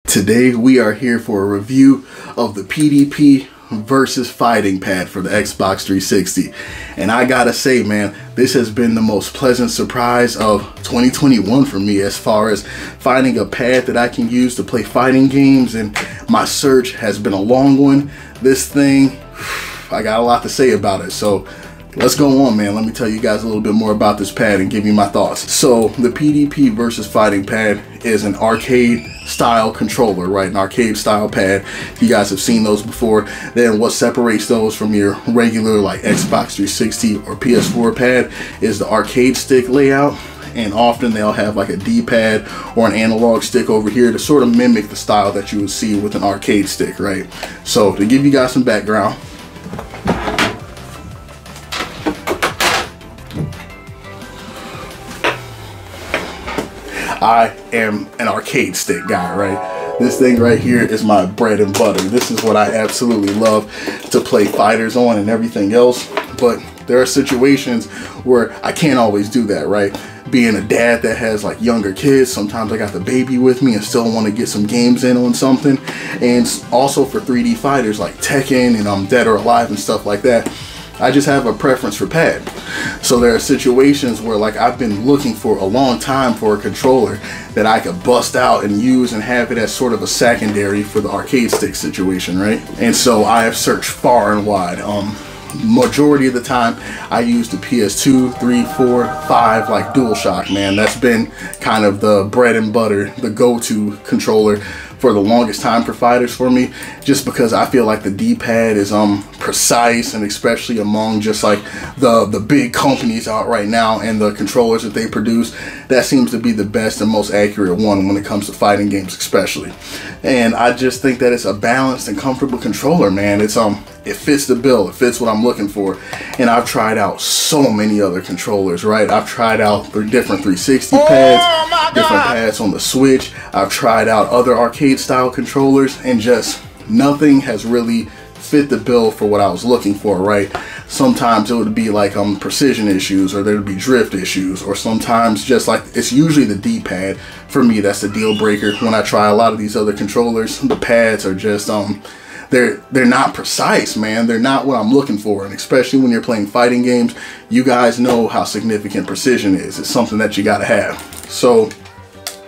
Today we are here for a review of the PDP Versus Fighting Pad for the Xbox 360. And I gotta say, man, this has been the most pleasant surprise of 2021 for me as far as finding a pad that I can use to play fighting games, and my search has been a long one. This thing, I got a lot to say about it, so let's go on, man. Let me tell you guys a little bit more about this pad and give you my thoughts. So the PDP Versus Fighting Pad is an arcade style controller, right? An arcade style pad. You guys have seen those before. Then what separates those from your regular like Xbox 360 or PS4 pad is the arcade stick layout. And often they'll have like a D-pad or an analog stick over here to sort of mimic the style that you would see with an arcade stick, right? So to give you guys some background, I am an arcade stick guy, right? This thing right here is my bread and butter. This is what I absolutely love to play fighters on and everything else. But there are situations where I can't always do that, right? Being a dad that has like younger kids, sometimes I got the baby with me and still want to get some games in on something. And also for 3D fighters like Tekken and Dead or Alive and stuff like that, I just have a preference for pad. So there are situations where like I've been looking for a long time for a controller that I could bust out and use and have it as sort of a secondary for the arcade stick situation, right? And so I have searched far and wide. Majority of the time I use the PS2, 3, 4, 5 like DualShock, man. That's been kind of the bread and butter, the go-to controller for the longest time for fighters for me, just because I feel like the D-pad is precise, and especially among just like the big companies out right now and the controllers that they produce, that seems to be the best and most accurate one when it comes to fighting games especially. And I just think that it's a balanced and comfortable controller, man. It's it fits the bill, it fits what I'm looking for. And I've tried out so many other controllers, right? I've tried out different 360 pads, different pads on the Switch. I've tried out other arcade style controllers, and just nothing has really fit the bill for what I was looking for, right? Sometimes it would be like precision issues, or there'd be drift issues, or sometimes just like, it's usually the D-pad for me that's the deal breaker. When I try a lot of these other controllers, the pads are just they're not precise, man. They're not what I'm looking for. And especially when you're playing fighting games, you guys know how significant precision is. It's something that you gotta have. So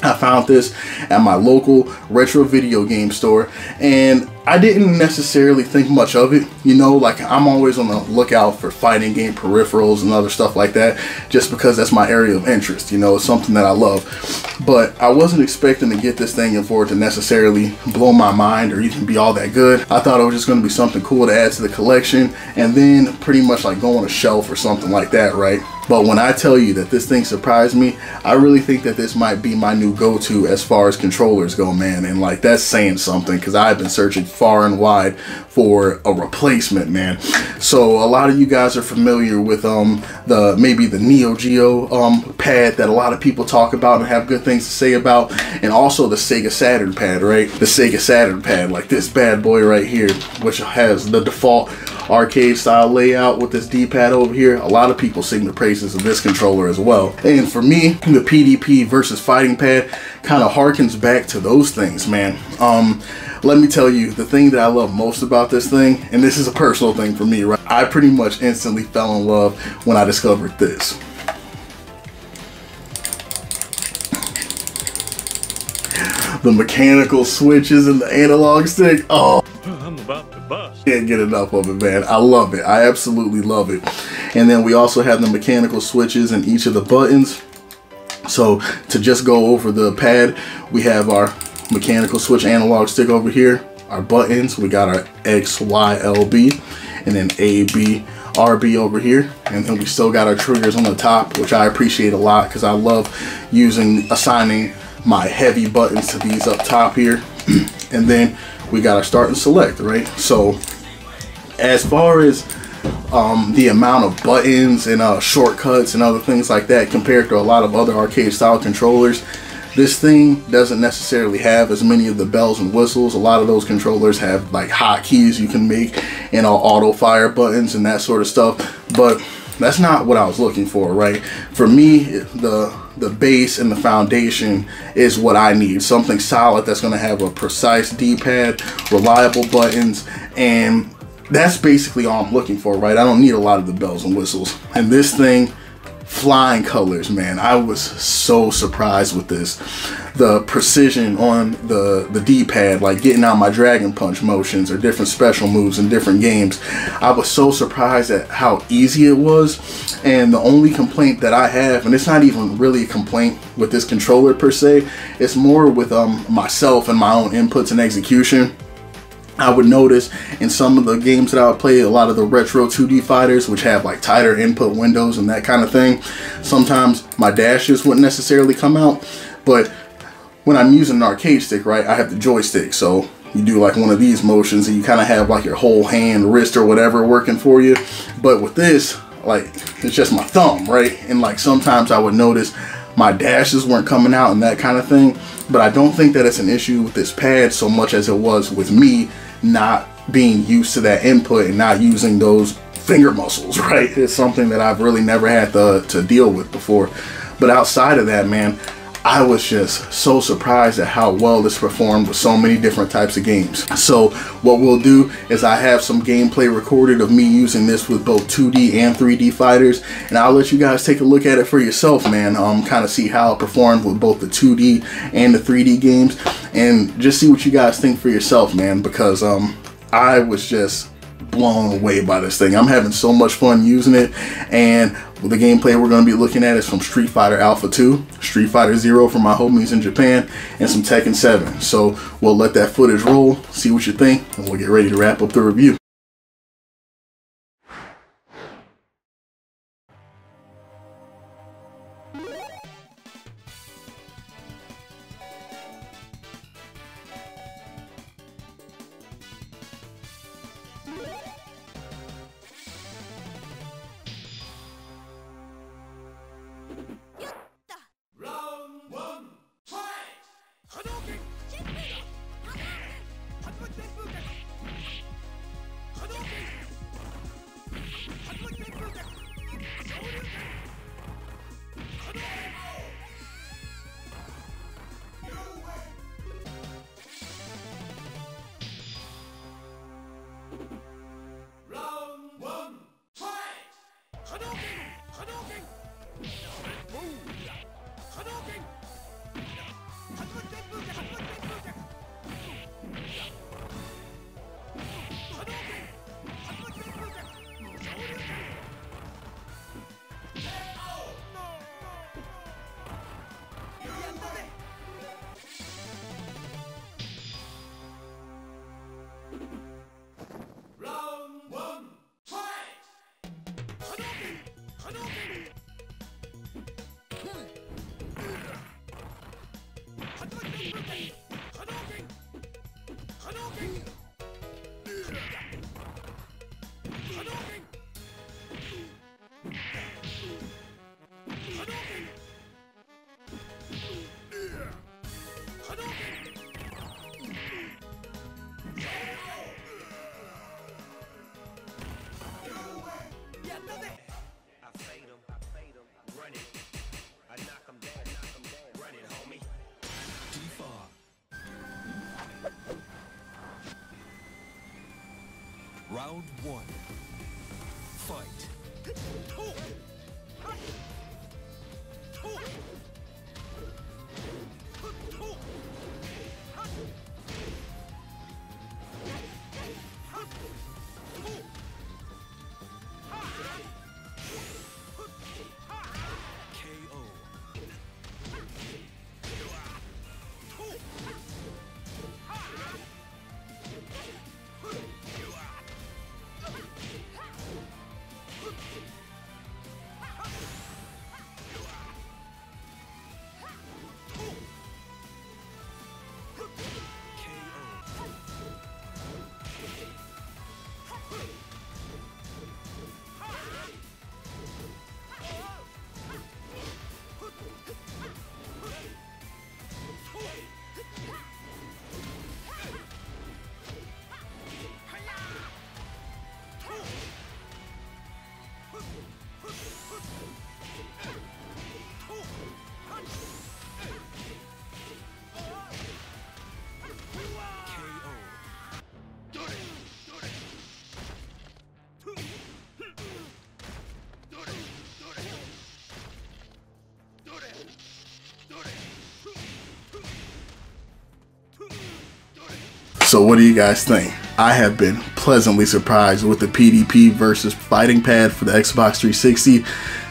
I found this at my local retro video game store, and I didn't necessarily think much of it. You know, like I'm always on the lookout for fighting game peripherals and other stuff like that, just because that's my area of interest. You know, it's something that I love. But I wasn't expecting to get this thing and for it to necessarily blow my mind or even be all that good. I thought it was just going to be something cool to add to the collection and then pretty much like go on a shelf or something like that, right? But when I tell you that this thing surprised me, I really think that this might be my new go-to as far as controllers go, man. And like, that's saying something, because I've been searching far and wide for a replacement, man. So a lot of you guys are familiar with maybe the Neo Geo pad that a lot of people talk about and have good things to say about, and also the Sega Saturn pad, right? The Sega Saturn pad, like this bad boy right here, which has the default arcade style layout with this D-pad over here. A lot of people sing the praises of this controller as well. And for me, the PDP Versus Fighting Pad kind of harkens back to those things, man. Let me tell you, the thing that I love most about this thing, and this is a personal thing for me, right? I pretty much instantly fell in love when I discovered this. The mechanical switches and the analog stick. Oh, I'm about to bust. Can't get enough of it, man. I love it. I absolutely love it. And then we also have the mechanical switches in each of the buttons. So to just go over the pad, we have our mechanical switch analog stick over here, our buttons, we got our X, Y, L, B, and then A, B, R, B over here. And then we still got our triggers on the top, which I appreciate a lot because I love assigning my heavy buttons to these up top here. And then we got our start and select, right? So as far as the amount of buttons and shortcuts and other things like that compared to a lot of other arcade style controllers, this thing doesn't necessarily have as many of the bells and whistles. A lot of those controllers have like hotkeys you can make and auto fire buttons and that sort of stuff, but that's not what I was looking for, right? For me, the the base and the foundation is what I need. Something solid that's going to have a precise D-pad, reliable buttons, and that's basically all I'm looking for, right? I don't need a lot of the bells and whistles. And this thing, flying colors, man. I was so surprised with this. The precision on the D-pad, like getting out my Dragon Punch motions or different special moves in different games. I was so surprised at how easy it was. And the only complaint that I have, and it's not even really a complaint with this controller per se, it's more with myself and my own inputs and execution. I would notice in some of the games that I would play, a lot of the retro 2D fighters, which have like tighter input windows and that kind of thing, sometimes my dashes wouldn't necessarily come out. But when I'm using an arcade stick, right, I have the joystick. So you do like one of these motions and you kind of have like your whole hand, wrist, or whatever working for you. But with this, like, it's just my thumb, right? And like sometimes I would notice my dashes weren't coming out and that kind of thing. But I don't think that it's an issue with this pad so much as it was with me not being used to that input and not using those finger muscles, right? It's something that I've really never had to deal with before. But outside of that, man, I was just so surprised at how well this performed with so many different types of games. So what we'll do is I have some gameplay recorded of me using this with both 2D and 3D fighters, and I'll let you guys take a look at it for yourself, man. Kind of see how it performed with both the 2D and the 3D games, and just see what you guys think for yourself, man, because I was just blown away by this thing. I'm having so much fun using it, and the gameplay we're going to be looking at is from Street Fighter Alpha 2, Street Fighter 0 from my homies in Japan, and some Tekken 7. So we'll let that footage roll, see what you think, and we'll get ready to wrap up the review. Round one. Fight. So what do you guys think? I have been pleasantly surprised with the PDP Versus Fighting Pad for the Xbox 360.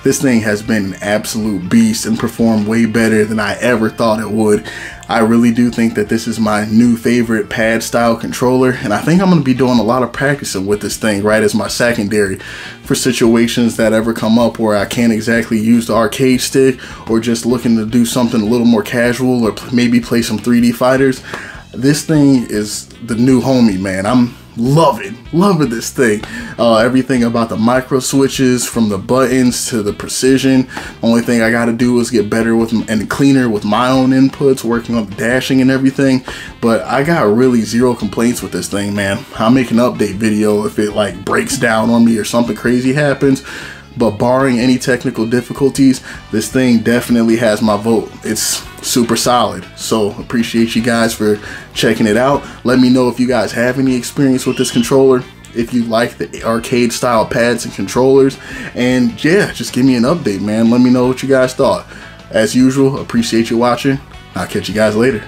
This thing has been an absolute beast and performed way better than I ever thought it would. I really do think that this is my new favorite pad style controller, and I think I'm going to be doing a lot of practicing with this thing right as my secondary for situations that ever come up where I can't exactly use the arcade stick, or just looking to do something a little more casual, or maybe play some 3D fighters. This thing is the new homie, man. I'm loving this thing. Everything about the micro switches, from the buttons to the precision. Only thing I gotta do is get better with and cleaner with my own inputs, working on the dashing and everything. But I got really zero complaints with this thing, man. I'll make an update video if it like breaks down on me or something crazy happens. But barring any technical difficulties, this thing definitely has my vote. It's super solid. So appreciate you guys for checking it out. Let me know if you guys have any experience with this controller, if you like the arcade style pads and controllers, and yeah, just give me an update, man. Let me know what you guys thought. As usual, appreciate you watching. I'll catch you guys later.